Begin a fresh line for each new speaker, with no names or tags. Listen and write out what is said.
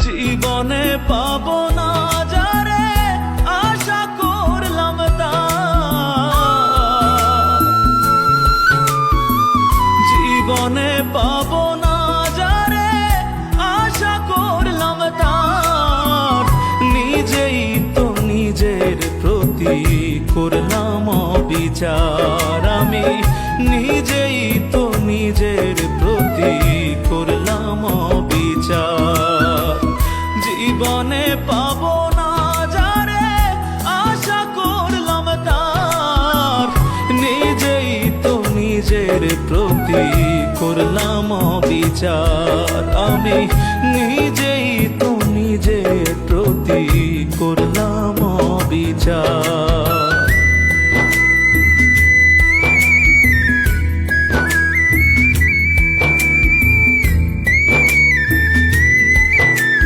জীবনে পাবো না যারে আশা করলাম তার, জীবনে পাবো না যারে আশা করলাম তার, নিজেই তো নিজের প্রতি করলাম অবিচার। আমি নিজেই তো নিজের প্রতি করলাম অবিচার। জীবনে পাবো না যারে আশা করলাম তার, নিজেই তো নিজের প্রতি করলাম অবিচার। আমি নিজে